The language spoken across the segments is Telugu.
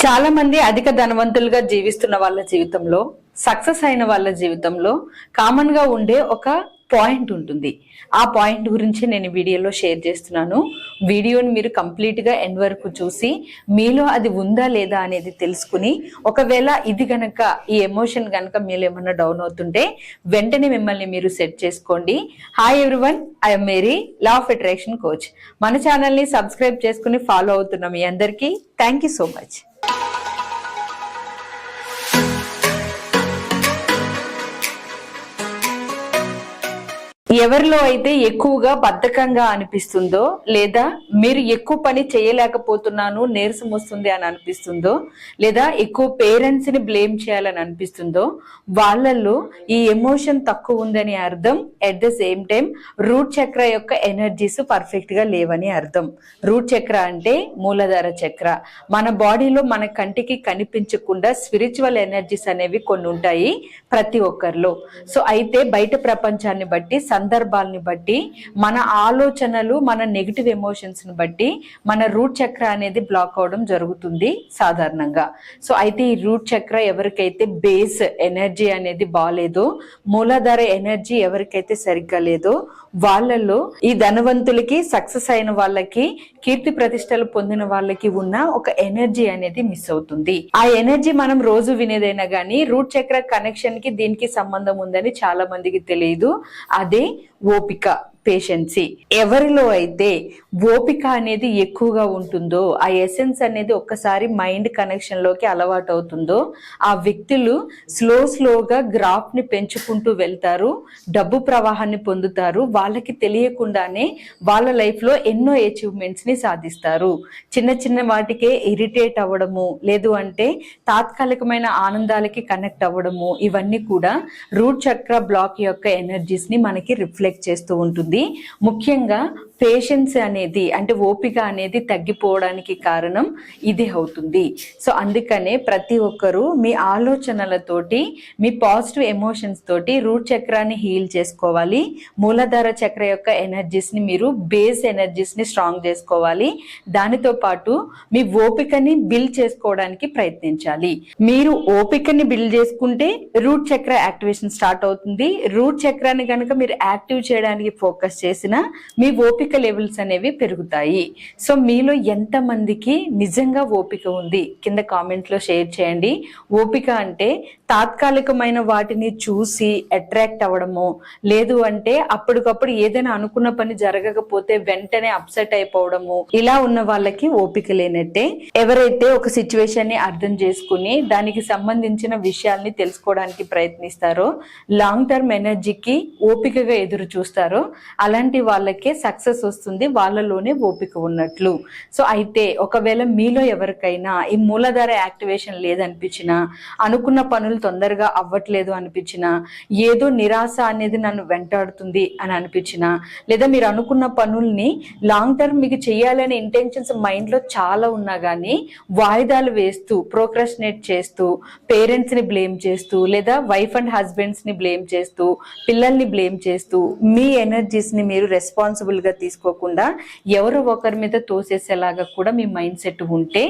చాలా మంది అధిక ధనవంతులుగా జీవిస్తున్న వాళ్ళ జీవితంలో, సక్సెస్ అయిన వాళ్ళ జీవితంలో కామన్ గా ఉండే ఒక పాయింట్ ఉంటుంది. ఆ పాయింట్ గురించి నేను వీడియోలో షేర్ చేస్తున్నాను. వీడియోని మీరు కంప్లీట్ గా ఎండ్ వరకు చూసి మీలో అది ఉందా లేదా అనేది తెలుసుకుని, ఒకవేళ ఇది గనక ఈ ఎమోషన్ గనక మీలో ఏమన్నా డౌన్ అవుతుంటే వెంటనే మిమ్మల్ని మీరు సెట్ చేసుకోండి. Hi everyone, I'm Mary, law of attraction coach. మన ఛానల్ ని సబ్స్క్రైబ్ చేసుకుని ఫాలో అవుతున్న మీ అందరికీ థ్యాంక్ యూ సో మచ్. ఎవరిలో అయితే ఎక్కువగా బద్ధకంగా అనిపిస్తుందో, లేదా మీరు ఎక్కువ పని చేయలేకపోతున్నాను, నీరసం వస్తుంది అని అనిపిస్తుందో, లేదా ఎక్కువ పేరెంట్స్ ని బ్లేమ్ చేయాలని అనిపిస్తుందో, వాళ్ళల్లో ఈ ఎమోషన్ తక్కువ ఉందని అర్థం. At the same time root chakra యొక్క ఎనర్జీస్ పర్ఫెక్ట్ గా లేవని అర్థం. రూట్ చక్ర అంటే మూలాధార చక్ర. మన బాడీలో మన కంటికి కనిపించకుండా స్పిరిచువల్ ఎనర్జీస్ అనేవి కొన్ని ఉంటాయి ప్రతి ఒక్కరిలో. సో అయితే బయట ప్రపంచాన్ని బట్టి, సందర్భాలని బట్టి, మన ఆలోచనలు, మన నెగిటివ్ ఎమోషన్స్ ని బట్టి మన రూట్ చక్ర అనేది బ్లాక్ అవడం జరుగుతుంది సాధారణంగా. సో అయితే ఈ రూట్ చక్ర ఎవరికైతే బేస్ ఎనర్జీ అనేది బాగాలేదో, మూలాధార ఎనర్జీ ఎవరికైతే సరిగ్గా లేదో, వాళ్ళలో ఈ ధనవంతులకి, సక్సెస్ అయిన వాళ్ళకి, కీర్తి ప్రతిష్టలు పొందిన వాళ్ళకి ఉన్న ఒక ఎనర్జీ అనేది మిస్ అవుతుంది. ఆ ఎనర్జీ మనం రోజు వినేదైనా గానీ రూట్ చక్ర కనెక్షన్ కి దీనికి సంబంధం ఉందని చాలా మందికి తెలియదు. అదే ఓపిక, పేషెన్సీ. ఎవరిలో అయితే ఓపిక అనేది ఎక్కువగా ఉంటుందో, ఆ ఎసెన్స్ అనేది ఒక్కసారి మైండ్ కనెక్షన్ లోకి అలవాటు అవుతుందో, ఆ వ్యక్తులు స్లోగా గ్రాఫ్ ని పెంచుకుంటూ వెళ్తారు, డబ్బు ప్రవాహాన్ని పొందుతారు. వాళ్ళకి తెలియకుండానే వాళ్ళ లైఫ్ లో ఎన్నో అచీవ్మెంట్స్ ని సాధిస్తారు. చిన్న చిన్న వాటికే ఇరిటేట్ అవ్వడము, లేదు అంటే తాత్కాలికమైన ఆనందాలకి కనెక్ట్ అవ్వడము, ఇవన్నీ కూడా రూట్ చక్ర బ్లాక్ యొక్క ఎనర్జీస్ ని మనకి రిఫ్లెక్ట్ చేస్తూ ఉంటుంది. ముఖ్యంగా పేషెన్స్ అనేది, అంటే ఓపిక అనేది తగ్గిపోవడానికి కారణం ఇదే అవుతుంది. సో అందుకనే ప్రతి ఒక్కరూ మీ ఆలోచనలతోటి, మీ పాజిటివ్ ఎమోషన్స్ తోటి రూట్ చక్రాన్ని హీల్ చేసుకోవాలి. మూలాధార చక్ర యొక్క ఎనర్జీస్ ని మీరు బేస్ ఎనర్జీస్ ని స్ట్రాంగ్ చేసుకోవాలి. దానితో పాటు మీ ఓపికని బిల్డ్ చేసుకోవడానికి ప్రయత్నించాలి. మీరు ఓపికని బిల్డ్ చేసుకుంటే రూట్ చక్ర యాక్టివేషన్ స్టార్ట్ అవుతుంది. రూట్ చక్రాన్ని కనుక మీరు యాక్టివ్ చేయడానికి ఫోకస్ చేసినా మీ ఓపిక లెవెల్స్ అనేవి పెరుగుతాయి. సో మీలో ఎంత మందికి నిజంగా ఓపిక ఉంది కింద కామెంట్ లో షేర్ చేయండి. ఓపిక అంటే తాత్కాలికమైన వాటిని చూసి అట్రాక్ట్ అవ్వడము, లేదు అంటే అప్పటికప్పుడు ఏదైనా అనుకున్న పని జరగకపోతే వెంటనే అప్సెట్ అయిపోవడము, ఇలా ఉన్న వాళ్ళకి ఓపిక లేనట్టే. ఎవరైతే ఒక సిచ్యువేషన్ ని అర్థం చేసుకుని దానికి సంబంధించిన విషయాల్ని తెలుసుకోవడానికి ప్రయత్నిస్తారో, లాంగ్ టర్మ్ ఎనర్జీకి ఓపికగా ఎదురు చూస్తారో, అలాంటి వాళ్ళకే సక్సెస్ వస్తుంది. వాళ్ళలోనే ఓపిక ఉన్నట్లు. సో అయితే ఒకవేళ మీలో ఎవరికైనా ఈ మూలాధార యాక్టివేషన్ లేదనిపించినా, అనుకున్న పనులు తొందరగా అవ్వట్లేదు అనిపించినా, ఏదో నిరాశ అనేది నన్ను వెంటాడుతుంది అని అనిపించినా, లేదా మీరు అనుకున్న పనుల్ని లాంగ్ టర్మ్ మీకు చేయాలనే ఇంటెన్షన్స్ మైండ్ లో చాలా ఉన్నా గానీ వాయిదాలు వేస్తూ, ప్రోక్రస్టినేట్ చేస్తూ, పేరెంట్స్ ని బ్లేమ్ చేస్తూ, లేదా వైఫ్ అండ్ హస్బెండ్స్ ని బ్లేమ్ చేస్తూ, పిల్లల్ని బ్లేమ్ చేస్తూ, మీ ఎనర్జీస్ ని మీరు రెస్పాన్సిబుల్ గా తీసుకోకుండా ఎవరో ఒకరి మీద తోసేసేలాగా కూడా మీ మైండ్ సెట్ ఉంటే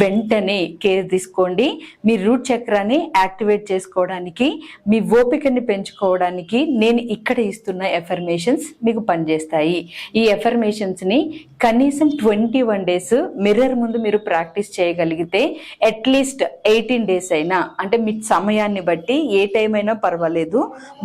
వెంటనే కేర్ తీసుకోండి. మీ రూట్ చక్రాన్ని యాక్టివేట్ చేసుకోవడానికి, మీ ఓపికని పెంచుకోవడానికి నేను ఇక్కడ ఇస్తున్న ఎఫర్మేషన్స్ మీకు పనిచేస్తాయి. ఈ ఎఫర్మేషన్స్ ని కనీసం 21 days మిర్రర్ ముందు మీరు ప్రాక్టీస్ చేయగలిగితే, అట్లీస్ట్ 18 days అయినా, అంటే మీ సమయాన్ని బట్టి ఏ టైం అయినా పర్వాలేదు,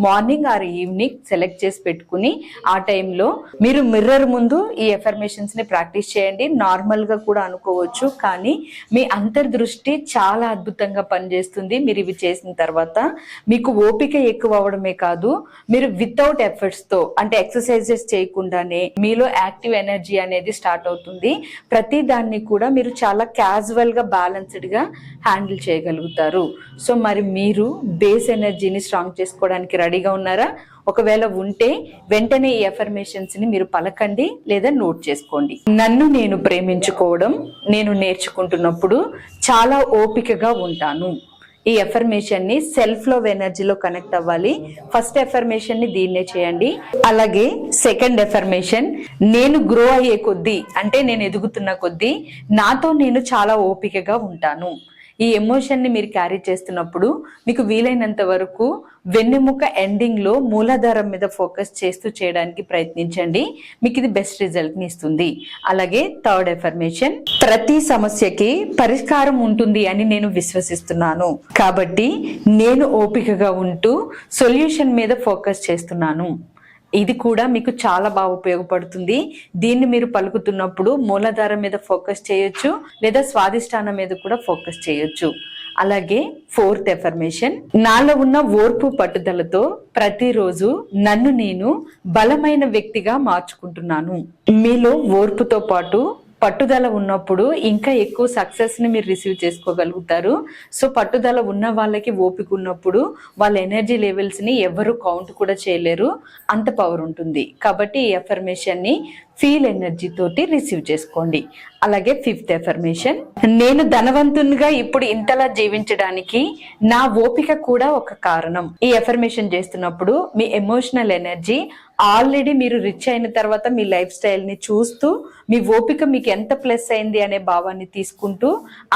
మార్నింగ్ ఆర్ ఈవినింగ్ సెలెక్ట్ చేసి పెట్టుకుని ఆ టైంలో మీరు మిర్రర్ ముందు ఈ ఎఫర్మేషన్స్ ని ప్రాక్టీస్ చేయండి. నార్మల్ గా కూడా అనుకోవచ్చు, కానీ మీ అంతర్దృష్టి చాలా అద్భుతంగా పనిచేస్తుంది. మీరు ఇవి చేసిన తర్వాత మీకు ఓపిక ఎక్కువ అవడమే కాదు, మీరు వితౌట్ ఎఫర్ట్స్ తో, అంటే ఎక్సర్సైజెస్ చేయకుండానే మీలో యాక్టివ్ ఎనర్జీ అనేది స్టార్ట్ అవుతుంది. ప్రతి దాన్ని కూడా మీరు చాలా క్యాజువల్ గా, బ్యాలెన్స్డ్ గా హ్యాండిల్ చేయగలుగుతారు. సో మరి మీరు బేస్ ఎనర్జీని స్ట్రాంగ్ చేసుకోవడానికి రెడీగా ఉన్నారా? ఒకవేళ ఉంటే వెంటనే ఈ ఎఫర్మేషన్స్ ని మీరు పలకండి, లేదా నోట్ చేసుకోండి. నన్ను నేను ప్రేమించుకోవడం నేను నేర్చుకుంటున్నప్పుడు చాలా ఓపికగా ఉంటాను. ఈ ఎఫర్మేషన్ ని సెల్ఫ్ లవ్ ఎనర్జీలో కనెక్ట్ అవ్వాలి. ఫస్ట్ ఎఫర్మేషన్ ని దీన్నే చేయండి. అలాగే సెకండ్ ఎఫర్మేషన్, నేను గ్రో అయ్యే కొద్దీ, అంటే నేను ఎదుగుతున్న కొద్దీ నాతో నేను చాలా ఓపికగా ఉంటాను. ఈ ఎమోషన్ ని మీరు క్యారీ చేస్తున్నప్పుడు మీకు వీలైనంత వరకు వెన్నెముక ఎండింగ్ లో మూలాధారం మీద ఫోకస్ చేస్తూ చేయడానికి ప్రయత్నించండి. మీకు ఇది బెస్ట్ రిజల్ట్ ని ఇస్తుంది. అలాగే థర్డ్ ఎఫర్మేషన్, ప్రతి సమస్యకి పరిష్కారం ఉంటుంది అని నేను విశ్వసిస్తున్నాను, కాబట్టి నేను ఓపికగా ఉంటూ సొల్యూషన్ మీద ఫోకస్ చేస్తున్నాను. ఇది కూడా మీకు చాలా బాగా ఉపయోగపడుతుంది. దీన్ని మీరు పలుకుతున్నప్పుడు మూలాధారం మీద ఫోకస్ చేయొచ్చు, లేదా స్వాదిష్టానం మీద కూడా ఫోకస్ చేయొచ్చు. అలాగే ఫోర్త్ ఎఫర్మేషన్, నాలో ఉన్న ఓర్పు పట్టుదలతో ప్రతిరోజు నన్ను నేను బలమైన వ్యక్తిగా మార్చుకుంటున్నాను. మీలో ఓర్పుతో పాటు పట్టుదల ఉన్నప్పుడు ఇంకా ఎక్కువ సక్సెస్ ని మీరు రిసీవ్ చేసుకోగలుగుతారు. సో పట్టుదల ఉన్న వాళ్ళకి ఓపిక ఉన్నప్పుడు వాళ్ళ ఎనర్జీ లెవెల్స్ ని ఎవరు కౌంట్ కూడా చేయలేరు, అంత పవర్ ఉంటుంది. కాబట్టి ఈ ఎఫర్మేషన్ ని ఫీల్ ఎనర్జీ తోటి రిసీవ్ చేసుకోండి. అలాగే ఫిఫ్త్ ఎఫర్మేషన్, నేను ధనవంతునిగా ఇప్పుడు ఇంతలా జీవించడానికి నా ఓపిక కూడా ఒక కారణం. ఈ ఎఫర్మేషన్ చేస్తున్నప్పుడు మీ ఎమోషనల్ ఎనర్జీ ఆల్రెడీ మీరు రిచ్ అయిన తర్వాత మీ లైఫ్ స్టైల్ ని చూస్తూ మీ ఓపిక మీకు ఎంత ప్లస్ అయింది అనే భావాన్ని తీసుకుంటూ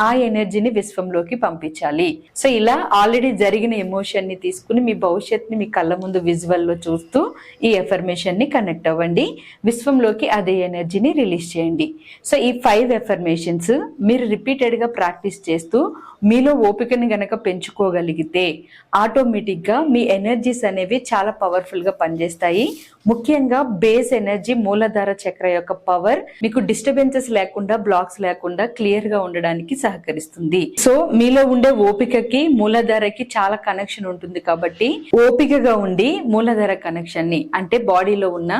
ఆ ఎనర్జీని విశ్వంలోకి పంపించాలి. సో ఇలా ఆల్రెడీ జరిగిన ఎమోషన్ ని తీసుకుని మీ భవిష్యత్తుని మీ కళ్ళ ముందు విజువల్ లో చూస్తూ ఈ ఎఫర్మేషన్ ని కనెక్ట్ అవ్వండి. విశ్వంలోకి అదే ఎనర్జీని రిలీజ్ చేయండి. సో ఈ 5 ఎఫర్మేషన్స్ మీరు రిపీటెడ్ గా ప్రాక్టీస్ చేస్తూ మీలో ఓపికని గనక పెంచుకోగలిగితే ఆటోమేటిక్ గా మీ ఎనర్జీస్ అనేవి చాలా పవర్ఫుల్ గా పనిచేస్తాయి. ముఖ్యంగా బేస్ ఎనర్జీ, మూలాధార చక్ర యొక్క పవర్ మీకు డిస్టర్బెన్సెస్ లేకుండా, బ్లాక్స్ లేకుండా క్లియర్ గా ఉండడానికి సహకరిస్తుంది. సో మీలో ఉండే ఓపికకి మూలాధారకి చాలా కనెక్షన్ ఉంటుంది. కాబట్టి ఓపికగా ఉండి మూలాధార కనెక్షన్ ని, అంటే బాడీలో ఉన్న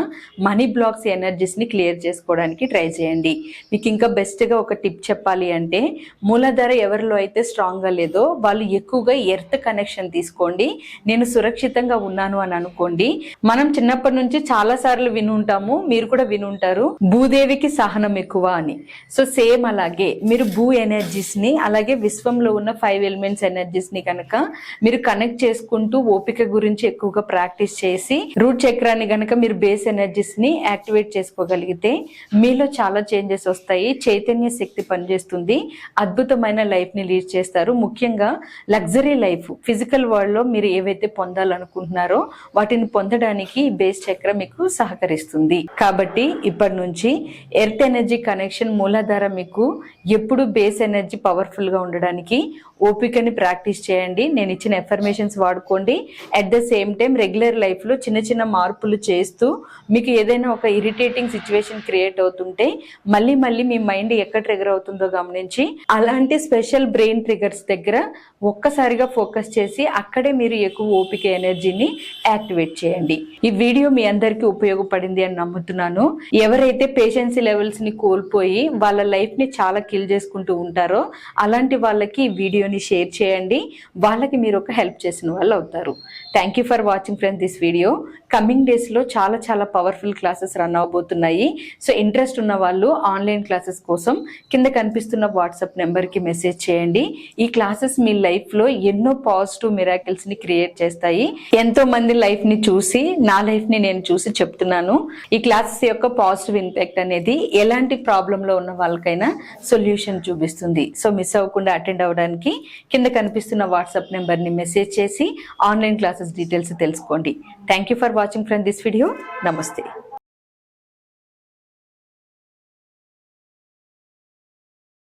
మనీ బ్లాక్స్ ఎనర్జీస్ ని క్లియర్ చేసుకోవడానికి ట్రై చేయండి. మీకు ఇంకా బెస్ట్ గా ఒక టిప్ చెప్పాలి అంటే, మూలాధార ఎవరిలో అయితే స్ట్రాంగ్ గా లేదో వాళ్ళు ఎక్కువగా ఎర్త్ కనెక్షన్ తీసుకోండి. నేను సురక్షితంగా ఉన్నాను అని అనుకోండి. మనం చిన్నప్పటి నుంచి చాలా సార్లు వినుంటాము, మీరు కూడా వినుంటారు, భూదేవికి సహనం ఎక్కువ అని. సో సేమ్ అలాగే మీరు భూ ఎనర్జీస్ ని, అలాగే విశ్వంలో ఉన్న 5 ఎలిమెంట్స్ ఎనర్జీస్ ని కనుక మీరు కనెక్ట్ చేసుకుంటూ ఓపిక గురించి ఎక్కువగా ప్రాక్టీస్ చేసి రూట్ చక్రాన్ని గనక మీరు బేస్ ఎనర్జీస్ ని యాక్టివేట్ చేసుకోగలిగితే మీలో చాలా చేంజెస్ వస్తాయి. చైతన్య శక్తి పనిచేస్తుంది. అద్భుతమైన లైఫ్ ని లీడ్ చేస్తారు. ముఖ్యంగా లగ్జరీ లైఫ్, ఫిజికల్ వరల్డ్ లో మీరు ఏవైతే పొందాలనుకుంటున్నారో వాటిని పొందడానికి బేస్ చక్ర మీకు సహకరిస్తుంది. కాబట్టి ఇప్పటి నుంచి ఎర్త్ ఎనర్జీ కనెక్షన్, మూలాధార మీకు ఎప్పుడు బేస్ ఎనర్జీ పవర్ఫుల్ గా ఉండడానికి ఓపికని ప్రాక్టీస్ చేయండి. నేను ఇచ్చిన ఎఫర్మేషన్స్ వాడుకోండి. At the same time regular life లో చిన్న చిన్న మార్పులు చేస్తూ మీకు ఏదైనా ఒక ఇరిటేటింగ్ సిచ్యువేషన్ క్రియేట్ అవుతుంటే మళ్ళీ మీ మైండ్ ఎక్కడ ట్రిగర్ అవుతుందో గమనించి అలాంటి స్పెషల్ బ్రెయిన్ ట్రిగర్స్ దగ్గర ఒక్కసారిగా ఫోకస్ చేసి అక్కడే మీరు ఎక్కువ ఓపిక ఎనర్జీని యాక్టివేట్ చేయండి. ఈ వీడియో మీ అందరికీ ఉపయోగపడింది అని నమ్ముతున్నాను. ఎవరైతే పేషెన్సీ లెవెల్స్ ని కోల్పోయి వాళ్ళ లైఫ్ ని చాలా కిల్ చేసుకుంటూ ఉంటారో అలాంటి వాళ్ళకి ఈ వీడియోని షేర్ చేయండి. వాళ్ళకి మీరు ఒక హెల్ప్ చేసిన వాళ్ళు అవుతారు. Thank you for watching friends this video. Coming days లో చాలా పవర్ఫుల్ క్లాసెస్ రన్ అవబోతున్నాయి. సో ఇంట్రెస్ట్ ఉన్న వాళ్ళు ఆన్లైన్ క్లాసెస్ కోసం కింద కనిపిస్తున్న వాట్సాప్ నెంబర్ కి మెసేజ్ చేయండి. ఈ క్లాసెస్ మీ లైఫ్ లో ఎన్నో పాజిటివ్ మిరాకిల్స్ ని క్రియేట్ చేస్తాయి. ఎంతో మంది లైఫ్ ని చూసి నా లైఫ్ ని నేను చూసి చెప్తున్నాను. ఈ క్లాసెస్ యొక్క పాజిటివ్ ఇంపాక్ట్ అనేది ఎలాంటి ప్రాబ్లం లో ఉన్న వాళ్ళకైనా సొల్యూషన్ చూపిస్తుంది. సో మిస్ అవ్వకుండా అటెండ్ అవ్వడానికి కింద కనిపిస్తున్న వాట్సాప్ నెంబర్ ని మెసేజ్ చేసి ఆన్లైన్ క్లాసెస్ డీటెయిల్స్ తెలుసుకోండి. Thank you for watching friends this video. నమస్తే.